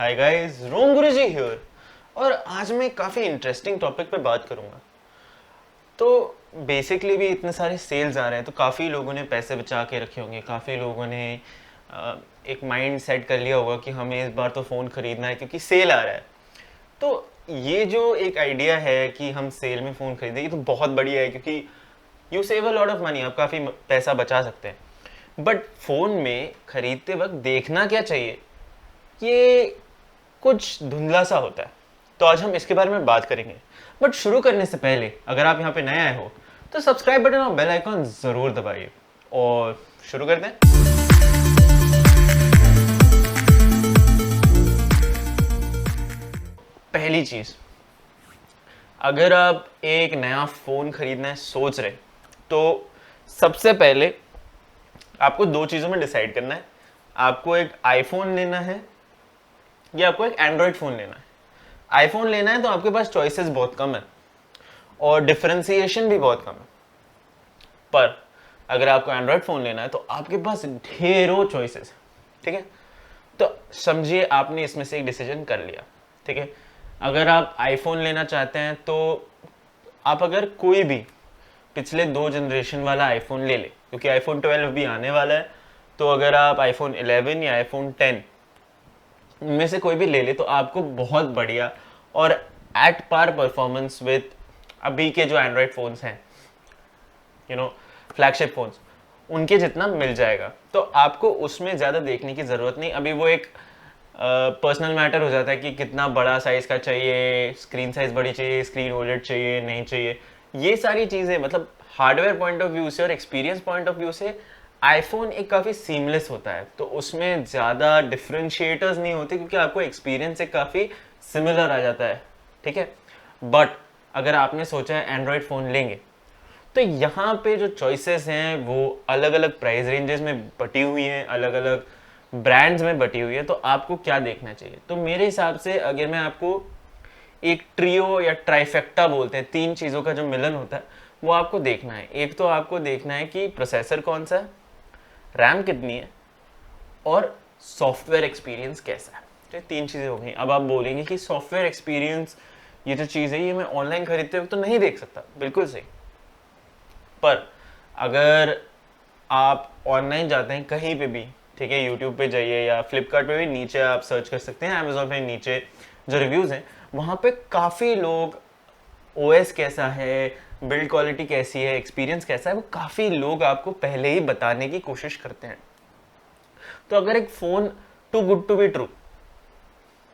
Hi guys, Rome Guruji here. और आज मैं काफ़ी इंटरेस्टिंग टॉपिक पे बात करूंगा। तो बेसिकली भी इतने सारे सेल्स आ रहे हैं तो काफ़ी लोगों ने पैसे बचा के रखे होंगे, काफ़ी लोगों ने एक माइंड सेट कर लिया होगा कि हमें इस बार तो फ़ोन ख़रीदना है क्योंकि सेल आ रहा है। तो ये जो एक आइडिया है कि हम सेल में फ़ोन खरीदें, ये तो बहुत बढ़िया है क्योंकि you save a lot of money, आप काफ़ी पैसा बचा सकते हैं। बट फ़ोन में ख़रीदते वक्त देखना क्या चाहिए, ये कुछ धुंधला सा होता है। तो आज हम इसके बारे में बात करेंगे। बट शुरू करने से पहले अगर आप यहाँ पे नए आए हो तो सब्सक्राइब बटन और बेल आइकॉन ज़रूर दबाइए और शुरू करते हैं। पहली चीज़, अगर आप एक नया फ़ोन खरीदना है सोच रहे तो सबसे पहले आपको दो चीज़ों में डिसाइड करना है। आपको एक आईफोन लेना है या आपको एक एंड्रॉयड फ़ोन लेना है। आईफोन लेना है तो आपके पास चॉइसेस बहुत कम है और डिफरेंशिएशन भी बहुत कम है। पर अगर आपको एंड्रॉयड फ़ोन लेना है तो आपके पास ढेरों चॉइसेस है। ठीक है, तो समझिए आपने इसमें से एक डिसीजन कर लिया। ठीक है, अगर आप आईफोन लेना चाहते हैं तो आप अगर कोई भी पिछले 2 जनरेशन वाला आईफोन ले ले, क्योंकि आईफोन 12 भी आने वाला है। तो अगर आप आईफोन 11 या आईफोन 10 इनमें से कोई भी ले ले तो आपको बहुत बढ़िया और एट पार परफॉर्मेंस विद अभी के जो एंड्रॉयड फ़ोन्स हैं, फ्लैगशिप फ़ोन्स, उनके जितना मिल जाएगा। तो आपको उसमें ज़्यादा देखने की ज़रूरत नहीं। अभी वो एक पर्सनल मैटर हो जाता है कि कितना बड़ा साइज़ का चाहिए, स्क्रीन साइज़ बड़ी चाहिए, स्क्रीन ओलेड चाहिए, नहीं चाहिए। ये सारी चीज़ें मतलब हार्डवेयर पॉइंट ऑफ व्यू से और एक्सपीरियंस पॉइंट ऑफ व्यू से आईफोन एक काफ़ी सीमलेस होता है, तो उसमें ज़्यादा डिफ्रेंशिएटर्स नहीं होते क्योंकि आपको एक्सपीरियंस एक काफ़ी सिमिलर आ जाता है। ठीक है, बट अगर आपने सोचा है एंड्रॉयड फ़ोन लेंगे तो यहाँ पे जो चॉइसेस हैं वो अलग अलग प्राइस रेंजेस में बटी हुई हैं, अलग अलग ब्रांड्स में बटी हुई है। तो आपको क्या देखना चाहिए, तो मेरे हिसाब से अगर मैं आपको एक ट्रियो या ट्राइफेक्टा बोलते हैं, 3 चीज़ों का जो मिलन होता है वो आपको देखना है। एक तो आपको देखना है कि प्रोसेसर कौन सा है, रैम कितनी है और सॉफ्टवेयर एक्सपीरियंस कैसा है। तो ये 3 चीज़ें हो गई। अब आप बोलेंगे कि सॉफ्टवेयर एक्सपीरियंस ये जो चीज़ है ये मैं ऑनलाइन खरीदते वक्त तो नहीं देख सकता, बिल्कुल सही। पर अगर आप ऑनलाइन जाते हैं कहीं पे भी, ठीक है, यूट्यूब पे जाइए या फ्लिपकार्ट पे भी नीचे आप सर्च कर सकते हैं, अमेजोन पे नीचे जो रिव्यूज़ हैं वहाँ पे काफ़ी लोग ओएस कैसा है, बिल्ड क्वालिटी कैसी है, एक्सपीरियंस कैसा है, वो काफ़ी लोग आपको पहले ही बताने की कोशिश करते हैं। तो अगर एक phone too good to be true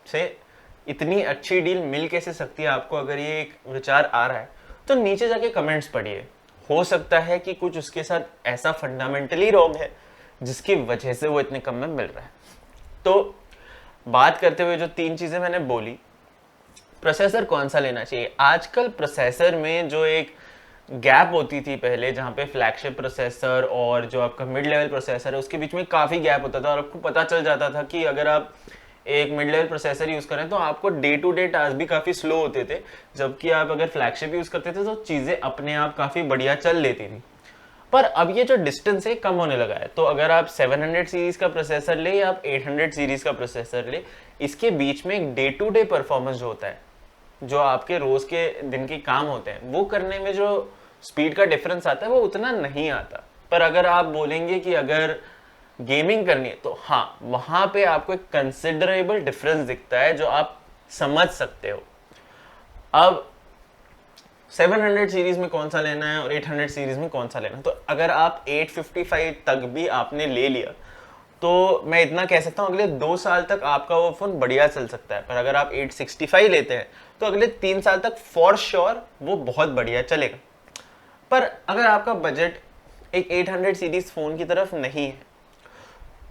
से इतनी अच्छी डील मिल कैसे सकती है आपको, अगर ये एक विचार आ रहा है तो नीचे जाके कमेंट्स पढ़िए। हो सकता है कि कुछ उसके साथ ऐसा फंडामेंटली रॉन्ग है जिसकी वजह से वो इतने कम में मिल रहा है। तो बात करते हुए जो 3 चीज़ें मैंने बोली, प्रोसेसर कौन सा लेना चाहिए। आजकल प्रोसेसर में जो एक गैप होती थी पहले, जहाँ पे फ्लैगशिप प्रोसेसर और जो आपका मिड लेवल प्रोसेसर है उसके बीच में काफ़ी गैप होता था और आपको पता चल जाता था कि अगर आप एक मिड लेवल प्रोसेसर यूज़ करें तो आपको डे टू डे टास्क भी काफ़ी स्लो होते थे, जबकि आप अगर फ्लैगशिप यूज़ करते थे तो चीज़ें अपने आप काफ़ी बढ़िया चल लेती थी। पर अब ये जो डिस्टेंस है कम होने लगा है। तो अगर आप 700 सीरीज़ का प्रोसेसर ले या आप 800 सीरीज़ का प्रोसेसर ले, इसके बीच में एक डे टू डे परफॉर्मेंस जो होता है, जो आपके रोज के दिन के काम होते हैं वो करने में जो स्पीड का डिफरेंस आता है वो उतना नहीं आता। पर अगर आप बोलेंगे कि अगर गेमिंग करनी है तो हाँ, वहां पे आपको एक कंसिडरेबल डिफरेंस दिखता है जो आप समझ सकते हो। अब 700 सीरीज में कौन सा लेना है और 800 सीरीज में कौन सा लेना है, तो अगर आप 855 तक भी आपने ले लिया तो मैं इतना कह सकता हूँ अगले 2 साल तक आपका वो फ़ोन बढ़िया चल सकता है। पर अगर आप 865 लेते हैं तो अगले 3 साल तक फॉर श्योर वो बहुत बढ़िया चलेगा। पर अगर आपका बजट एक 800 सीरीज़ फ़ोन की तरफ नहीं है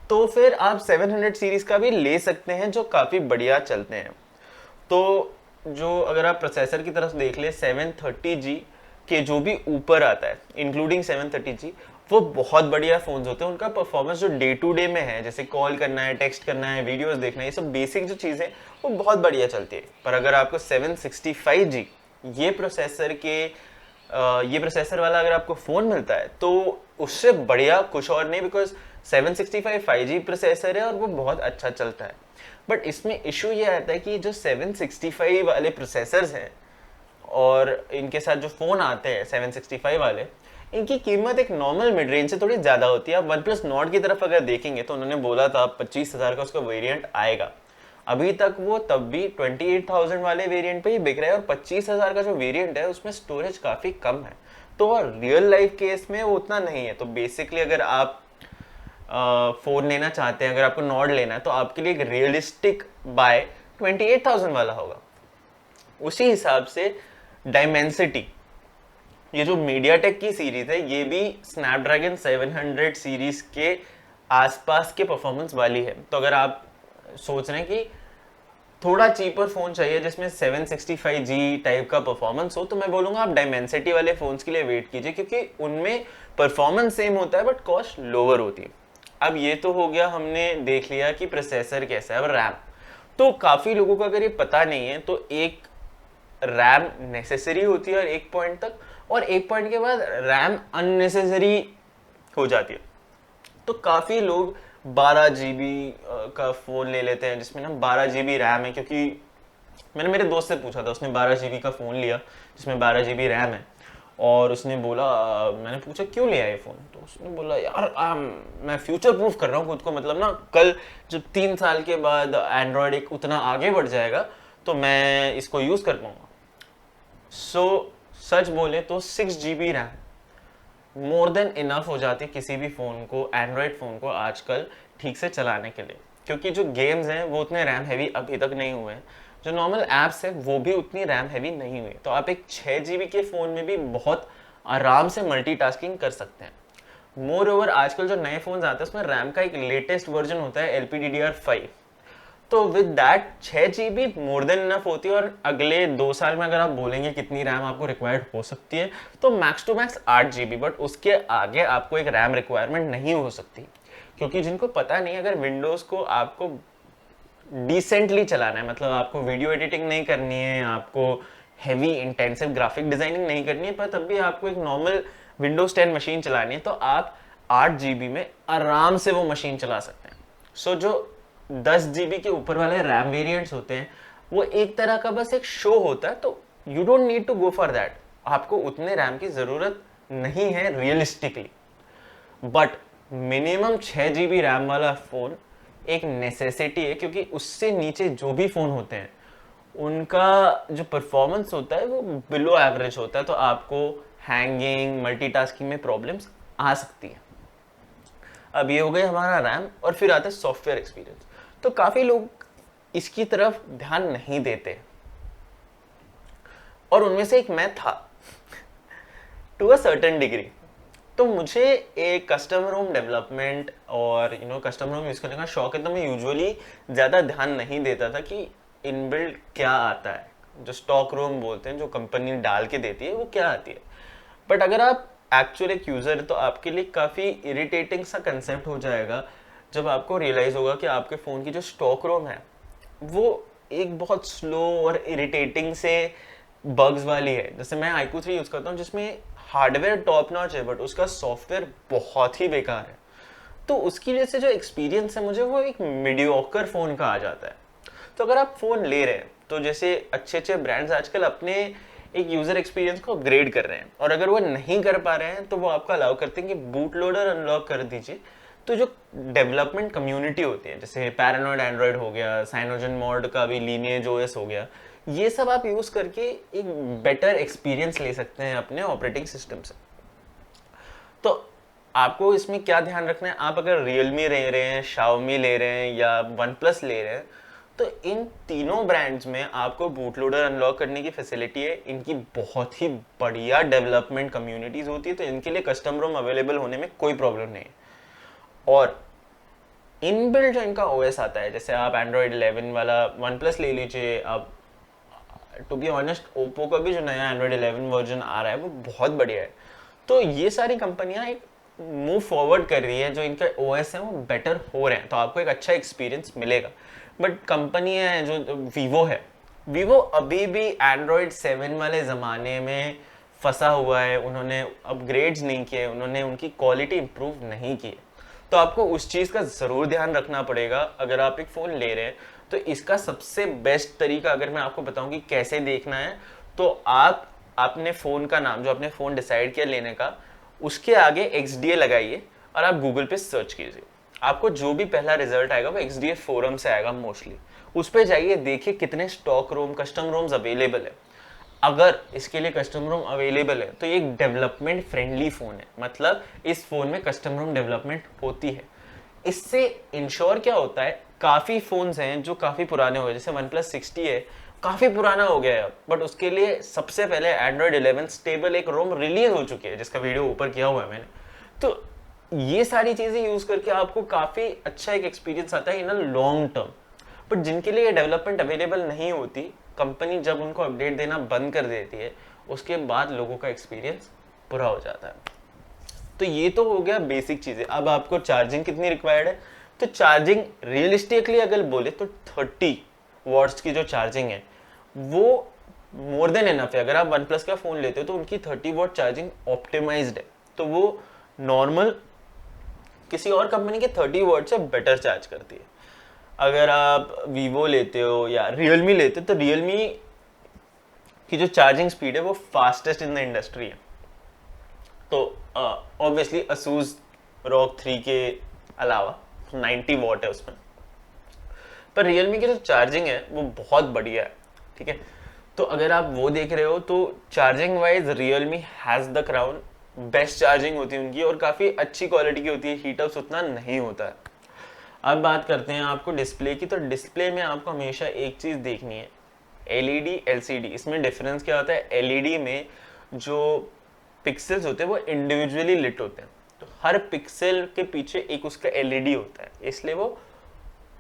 तो फिर आप 700 सीरीज़ का भी ले सकते हैं जो काफ़ी बढ़िया चलते हैं। तो जो अगर आप प्रोसेसर की तरफ देख ले, 730G के जो भी ऊपर आता है इंक्लूडिंग 730G, वो बहुत बढ़िया फ़ोन्स होते हैं। उनका परफॉर्मेंस जो डे टू डे में है, जैसे कॉल करना है, टेक्स्ट करना है, वीडियोस देखना है, ये सब बेसिक जो चीज़ें वो बहुत बढ़िया चलती है। पर अगर आपको 765G ये प्रोसेसर वाला अगर आपको फ़ोन मिलता है तो उससे बढ़िया कुछ और नहीं, बिकॉज 765 5G प्रोसेसर है और वो बहुत अच्छा चलता है। बट इसमें इशू ये आता है कि जो 765 वाले प्रोसेसर्स हैं और इनके साथ जो फ़ोन आते हैं 765 वाले, इनकी कीमत एक नॉर्मल मिड रेंज से थोड़ी ज़्यादा होती है। अब वन प्लस नॉट की तरफ अगर देखेंगे तो उन्होंने बोला था 25,000 का उसका वेरिएंट आएगा, अभी तक वो तब भी 28,000 वाले वेरिएंट पे ही बिक रहा है, और 25,000 का जो वेरिएंट है उसमें स्टोरेज काफ़ी कम है, तो रियल लाइफ केस में वो उतना नहीं है। तो बेसिकली अगर आप फ़ोन लेना चाहते हैं, अगर आपको नॉट लेना है, तो आपके लिए एक रियलिस्टिक बाय 28,000 वाला होगा। उसी हिसाब से डायमेंसिटी, ये जो मीडियाटेक की सीरीज है, ये भी स्नैपड्रैगन 700 सीरीज के आसपास के परफॉर्मेंस वाली है। तो अगर आप सोच रहे हैं कि थोड़ा चीपर फोन चाहिए जिसमें 765G टाइप का परफॉर्मेंस हो, तो मैं बोलूंगा आप डायमेंसिटी वाले फोन्स के लिए वेट कीजिए, क्योंकि उनमें परफॉर्मेंस सेम होता है बट कॉस्ट लोअर होती है। अब ये तो हो गया, हमने देख लिया कि प्रोसेसर कैसा है। अब रैम, तो काफ़ी लोगों को अगर ये पता नहीं है तो एक रैम नेसेसरी होती है और एक पॉइंट तक, और एक पॉइंट के बाद रैम अननेसेसरी हो जाती है। तो काफ़ी लोग 12 GB का फ़ोन ले लेते हैं जिसमें ना 12 GB रैम है, क्योंकि मैंने मेरे दोस्त से पूछा था, उसने 12 GB का फ़ोन लिया जिसमें 12 GB रैम है, और उसने बोला, मैंने पूछा क्यों लिया ये फ़ोन, तो उसने बोला यार मैं फ्यूचर प्रूफ कर रहा हूँ खुद को, मतलब ना कल जब 3 साल के बाद एंड्रॉयड एक उतना आगे बढ़ जाएगा तो मैं इसको यूज़ कर पाऊँगा। सो सच बोले तो 6 GB RAM more than enough हो जाती है किसी भी फ़ोन को, एंड्रॉयड फ़ोन को आजकल ठीक से चलाने के लिए, क्योंकि जो गेम्स हैं वो उतने रैम हैवी अभी तक नहीं हुए हैं, जो नॉर्मल ऐप्स है वो भी उतनी रैम हैवी नहीं हुई। तो आप एक 6 GB के फ़ोन में भी बहुत आराम से मल्टीटास्किंग कर सकते हैं। मोर ओवर आजकल जो नए फ़ोन्स आते हैं उसमें रैम का एक लेटेस्ट वर्जन होता है LPDDR5, तो with that 6 GB more than enough होती है। और अगले 2 साल में अगर आप बोलेंगे कितनी रैम आपको रिक्वायर्ड हो सकती है, तो max to max 8 GB, but उसके आगे आपको एक रैम रिक्वायरमेंट नहीं हो सकती, क्योंकि जिनको पता नहीं, अगर विंडोज़ को आपको डिसेंटली चलाना है, मतलब आपको वीडियो एडिटिंग नहीं करनी है, आपको हैवी इंटेंसिव ग्राफिक डिज़ाइनिंग नहीं करनी है, पर तब भी आपको एक नॉर्मल विंडोज़ 10 मशीन चलानी है, तो आप 8 GB में आराम से वो मशीन चला सकते हैं। सो जो 10 GB के ऊपर वाले रैम वेरिएंट्स होते हैं वो एक तरह का बस एक शो होता है, तो you don't need to go for that, आपको उतने रैम की ज़रूरत नहीं है realistically. But minimum 6 GB RAM वाला फ़ोन एक नेसेसिटी है, क्योंकि उससे नीचे जो भी फ़ोन होते हैं उनका जो परफॉर्मेंस होता है वो बिलो एवरेज होता है, तो आपको हैंगिंग, मल्टीटास्किंग में प्रॉब्लम्स आ सकती है। अब ये हो गया हमारा रैम, और फिर आता है सॉफ्टवेयर एक्सपीरियंस। तो काफ़ी लोग इसकी तरफ ध्यान नहीं देते, और उनमें से एक मैं था टू अ सर्टेन डिग्री। तो मुझे एक कस्टम रोम डेवलपमेंट और कस्टम रोम यूज़ करने का शौक है, तो मैं यूजुअली ज़्यादा ध्यान नहीं देता था कि इनबिल्ट क्या आता है, जो स्टॉक रोम बोलते हैं, जो कंपनी डाल के देती है वो क्या आती है। बट अगर आप एक्चुअल एक यूज़र है तो आपके लिए काफ़ी इरिटेटिंग सा कंसेप्ट हो जाएगा जब आपको रियलाइज़ होगा कि आपके फ़ोन की जो स्टॉक रोम है वो एक बहुत स्लो और इरिटेटिंग से बग्स वाली है। जैसे मैं iQOO 3 यूज़ करता हूँ जिसमें हार्डवेयर टॉप नॉच है बट उसका सॉफ्टवेयर बहुत ही बेकार है, तो उसकी वजह से जो एक्सपीरियंस है मुझे वो एक मीडियोकर फ़ोन का आ जाता है। तो अगर आप फ़ोन ले रहे हैं तो जैसे अच्छे अच्छे ब्रांड्स आजकल अपने एक यूज़र एक्सपीरियंस को अपग्रेड कर रहे हैं, और अगर वो नहीं कर पा रहे हैं तो वो आपको अलाउ करते हैं कि बूट लोडर अनलॉक कर दीजिए। तो जो डेवलपमेंट कम्युनिटी होती है, जैसे पैरानॉइड एंड्रॉयड हो गया, साइनोजन मॉड का भी लीनिएज ओएस हो गया, ये सब आप यूज़ करके एक बेटर एक्सपीरियंस ले सकते हैं अपने ऑपरेटिंग सिस्टम से। तो आपको इसमें क्या ध्यान रखना है, आप अगर रियलमी ले रहे हैं, शाओमी ले रहे हैं या वन प्लस ले रहे हैं, तो इन तीनों ब्रांड्स में आपको बूट लोडर अनलॉक करने की फैसिलिटी है। इनकी बहुत ही बढ़िया डेवलपमेंट कम्युनिटीज़ होती है, तो इनके लिए कस्टम रोम अवेलेबल होने में कोई प्रॉब्लम नहीं है। और इनबिल्ट जो इनका ओएस आता है, जैसे आप एंड्रॉयड 11 वाला वन प्लस ले लीजिए, आप टू बी ऑनेस्ट ओप्पो का भी जो नया एंड्रॉयड 11 वर्जन आ रहा है वो बहुत बढ़िया है। तो ये सारी कंपनियां एक मूव फॉरवर्ड कर रही है, जो इनका ओएस है वो बेटर हो रहे हैं, तो आपको एक अच्छा एक्सपीरियंस मिलेगा। बट कंपनी है जो वीवो है, वीवो अभी भी एंड्रॉयड 7 वाले ज़माने में फंसा हुआ है, उन्होंने अपग्रेड्स नहीं किए, उन्होंने उनकी क्वालिटी इंप्रूव नहीं की। तो आपको उस चीज़ का ज़रूर ध्यान रखना पड़ेगा अगर आप एक फ़ोन ले रहे हैं। तो इसका सबसे बेस्ट तरीका अगर मैं आपको बताऊं कि कैसे देखना है, तो आप अपने फ़ोन का नाम, जो आपने फ़ोन डिसाइड किया लेने का, उसके आगे XDA लगाइए और आप गूगल पे सर्च कीजिए। आपको जो भी पहला रिजल्ट आएगा वो XDA फोरम से आएगा मोस्टली। उस पर जाइए, देखिए कितने स्टॉक रोम, कस्टम रोम्स अवेलेबल है। अगर इसके लिए कस्टम रोम अवेलेबल है तो ये एक डेवलपमेंट फ्रेंडली फ़ोन है, मतलब इस फ़ोन में कस्टम रोम डेवलपमेंट होती है। इससे इंश्योर क्या होता है, काफ़ी फ़ोन्स हैं जो काफ़ी पुराने हो गए, जैसे OnePlus 60 है, काफ़ी पुराना हो गया है, बट उसके लिए सबसे पहले Android 11 स्टेबल एक रोम रिलीज हो चुकी है, जिसका वीडियो ऊपर किया हुआ है मैंने। तो ये सारी चीज़ें यूज़ करके आपको काफ़ी अच्छा एक एक्सपीरियंस आता है इन अ लॉन्ग टर्म। बट जिनके लिए डेवलपमेंट अवेलेबल नहीं होती, कंपनी जब उनको अपडेट देना बंद कर देती है, उसके बाद लोगों का एक्सपीरियंस बुरा हो जाता है। तो ये तो हो गया बेसिक चीज़ें। अब आपको चार्जिंग कितनी रिक्वायर्ड है, तो चार्जिंग रियलिस्टिकली अगर बोले तो 30 वॉट्स की जो चार्जिंग है वो मोर देन इनफ है। अगर आप वन प्लस का फ़ोन लेते हो तो उनकी 30 वॉट चार्जिंग ऑप्टिमाइज्ड है, तो वो नॉर्मल किसी और कंपनी के 30 वॉट से बेटर चार्ज करती है। अगर आप वीवो लेते हो या रियलमी लेते हो तो रियलमी की जो चार्जिंग स्पीड है वो फास्टेस्ट इन द इंडस्ट्री है। तो ऑब्वियसली असूस ROG 3 के अलावा 90 वॉट है उसमें, पर रियलमी की जो चार्जिंग है वो बहुत बढ़िया है, ठीक है। तो अगर आप वो देख रहे हो तो charging wise Realme has the crown. Best charging होती है उनकी और काफ़ी अच्छी क्वालिटी की होती है, हीटअप्स उतना नहीं होता है। अब बात करते हैं आपको डिस्प्ले की। तो डिस्प्ले में आपको हमेशा एक चीज़ देखनी है, LED LCD। इसमें डिफरेंस क्या होता है, LED में जो पिक्सल्स होते हैं वो इंडिविजुअली लिट होते हैं, तो हर पिक्सल के पीछे एक उसका LED होता है, इसलिए वो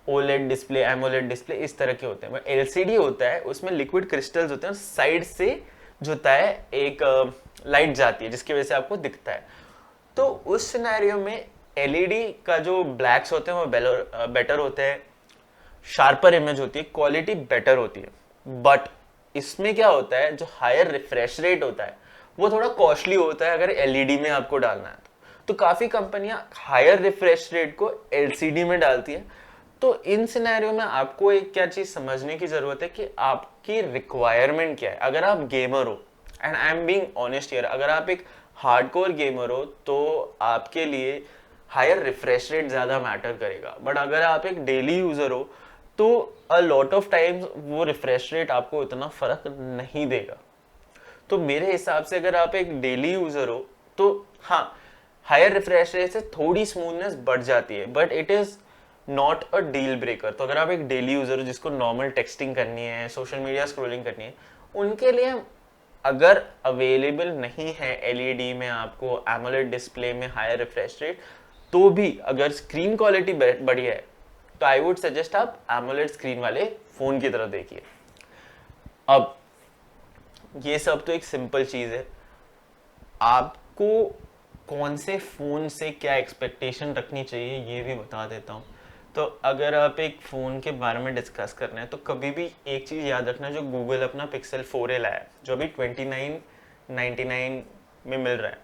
OLED डिस्प्ले, AMOLED डिस्प्ले इस तरह के होते हैं। LCD होता है, उसमें लिक्विड क्रिस्टल्स होते हैं और साइड से जो होता है एक लाइट जाती है जिसकी वजह से आपको दिखता है। तो उस सिनेरियो में LED का जो ब्लैक्स होते हैं वो बेटर होते हैं, शार्पर इमेज होती है, क्वालिटी बेटर होती है। बट इसमें क्या होता है, जो हायर रिफ्रेश रेट होता है वो थोड़ा कॉस्टली होता है अगर LED में आपको डालना है तो काफ़ी कंपनियां हायर रिफ्रेश रेट को LCD में डालती हैं। तो इन सिनेरियो में आपको एक क्या चीज़ समझने की ज़रूरत है कि आपकी रिक्वायरमेंट क्या है। अगर आप गेमर हो, and I am being honest here, अगर आप एक हार्डकोर गेमर हो तो आपके लिए हायर रिफ्रेश रेट ज़्यादा मैटर करेगा। बट अगर आप एक डेली यूज़र हो तो अ लॉट ऑफ टाइम्स वो रिफ्रेश रेट आपको इतना फ़र्क नहीं देगा। तो मेरे हिसाब से अगर आप एक डेली यूज़र हो तो हाँ, हायर रिफ्रेश रेट से थोड़ी स्मूथनेस बढ़ जाती है, but it is not a deal breaker. तो अगर आप एक डेली यूज़र हो जिसको नॉर्मल टेक्सटिंग करनी है, सोशल मीडिया स्क्रॉलिंग करनी है, उनके लिए अगर अवेलेबल नहीं है LED में आपको AMOLED डिस्प्ले में हायर रिफ्रेश रेट, तो भी अगर स्क्रीन क्वालिटी बढ़िया है तो आई वुड सजेस्ट आप AMOLED स्क्रीन वाले फ़ोन की तरफ देखिए। अब ये सब तो एक सिंपल चीज़ है, आपको कौन से फ़ोन से क्या एक्सपेक्टेशन रखनी चाहिए ये भी बता देता हूँ। तो अगर आप एक फ़ोन के बारे में डिस्कस कर रहे हैं तो कभी भी एक चीज़ याद रखना, जो गूगल अपना Pixel 4a लाया है जो अभी 2999 में मिल रहा है,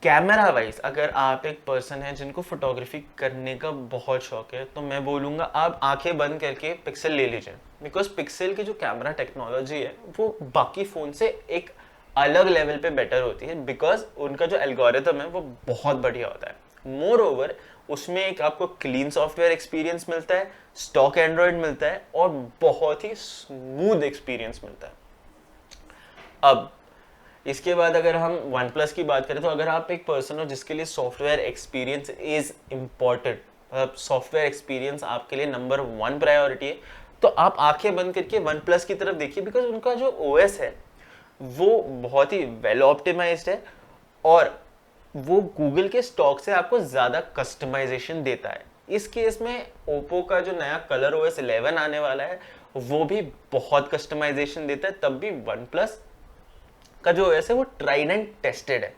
कैमरा वाइज अगर आप एक पर्सन है जिनको फोटोग्राफी करने का बहुत शौक है तो मैं बोलूँगा आप आंखें बंद करके पिक्सल ले लीजिए, बिकॉज पिक्सल की जो कैमरा टेक्नोलॉजी है वो बाकी फ़ोन से एक अलग लेवल पे बेटर होती है, बिकॉज उनका जो एल्गोरिथम है वो बहुत बढ़िया होता है। मोर ओवर उसमें एक आपको क्लीन सॉफ्टवेयर एक्सपीरियंस मिलता है, स्टॉक एंड्रॉयड मिलता है और बहुत ही स्मूथ एक्सपीरियंस मिलता है। अब इसके बाद अगर हम वन प्लस की बात करें तो अगर आप एक पर्सन हो जिसके लिए सॉफ्टवेयर एक्सपीरियंस इज इम्पॉर्टेंट, मतलब सॉफ्टवेयर एक्सपीरियंस आपके लिए नंबर 1 प्रायोरिटी है, तो आप आंखें बंद करके वन प्लस की तरफ देखिए, बिकॉज उनका जो OS है वो बहुत ही वेल ऑप्टिमाइज्ड है और वो गूगल के स्टॉक से आपको ज़्यादा कस्टमाइजेशन देता है। इस केस में ओप्पो का जो नया कलर OS 11 आने वाला है वो भी बहुत कस्टमाइजेशन देता है, तब भी वन प्लस का जो OS है वो ट्राइड एंड टेस्टेड है,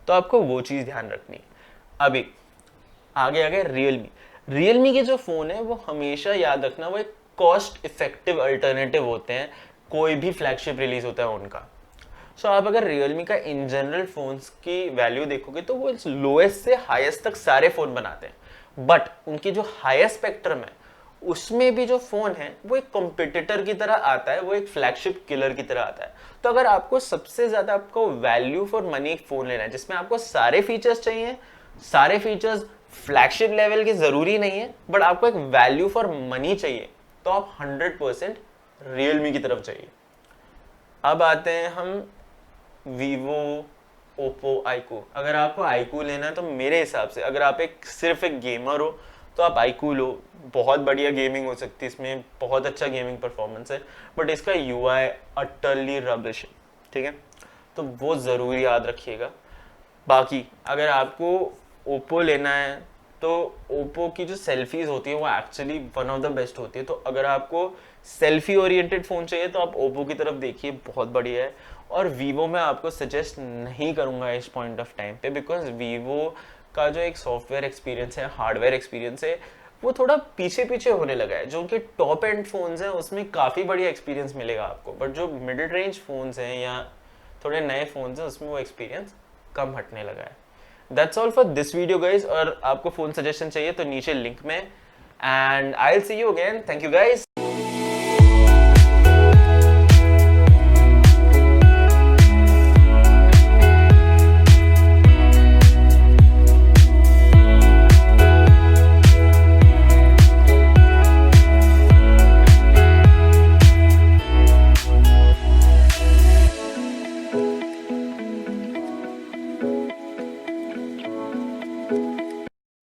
तो आपको वो चीज़ ध्यान रखनी है। अभी आगे आगे रियलमी के जो फ़ोन है वो हमेशा याद रखना वो एक कॉस्ट इफेक्टिव अल्टरनेटिव होते हैं, कोई भी फ्लैगशिप रिलीज होता है उनका। सो आप अगर रियलमी का इन जनरल फ़ोन्स की वैल्यू देखोगे तो वो लोएस्ट से हाईएस्ट तक सारे फ़ोन बनाते हैं, बट उनकी जो हाईएस्ट स्पेक्ट्रम है उसमें भी जो फ़ोन है वो एक कॉम्पिटिटर की तरह आता है, वो एक फ्लैगशिप किलर की तरह आता है। तो अगर आपको सबसे ज़्यादा आपको वैल्यू फॉर मनी एक फ़ोन लेना है जिसमें आपको सारे फीचर्स चाहिए, सारे फीचर्स फ्लैगशिप लेवल के ज़रूरी नहीं है, बट आपको एक वैल्यू फॉर मनी चाहिए, तो आप 100% रियलमी की तरफ चाहिए। अब आते हैं हम वीवो, ओप्पो, आईकू। अगर आपको आईकू लेना है तो मेरे हिसाब से अगर आप सिर्फ एक गेमर हो तो आप आईकू लो, बहुत बढ़िया गेमिंग हो सकती है इसमें, बहुत अच्छा गेमिंग परफॉर्मेंस है, बट इसका यूआई अटरली रबिश है, ठीक है, तो वो ज़रूर याद रखिएगा। बाकी अगर आपको ओप्पो लेना है तो ओप्पो की जो सेल्फीज होती है वो actually one of the best होती है। तो अगर आपको सेल्फी ओरिएंटेड फ़ोन चाहिए तो आप ओप्पो की तरफ देखिए, बहुत बढ़िया है। और वीवो में आपको सजेस्ट नहीं करूँगा इस पॉइंट ऑफ टाइम पे, बिकॉज वीवो का जो एक सॉफ्टवेयर एक्सपीरियंस है, हार्डवेयर एक्सपीरियंस है, वो थोड़ा पीछे पीछे होने लगा है। जो उनके टॉप एंड फ़ोन्स हैं उसमें काफ़ी बढ़िया एक्सपीरियंस मिलेगा आपको, बट जो मिडिल रेंज फ़ोन्स हैं या थोड़े नए फ़ोन्स हैं उसमें वो एक्सपीरियंस कम हटने लगा है। That's all for this video guys. और आपको फ़ोन सजेशन चाहिए तो नीचे लिंक में, and I will see you again. Thank you guys.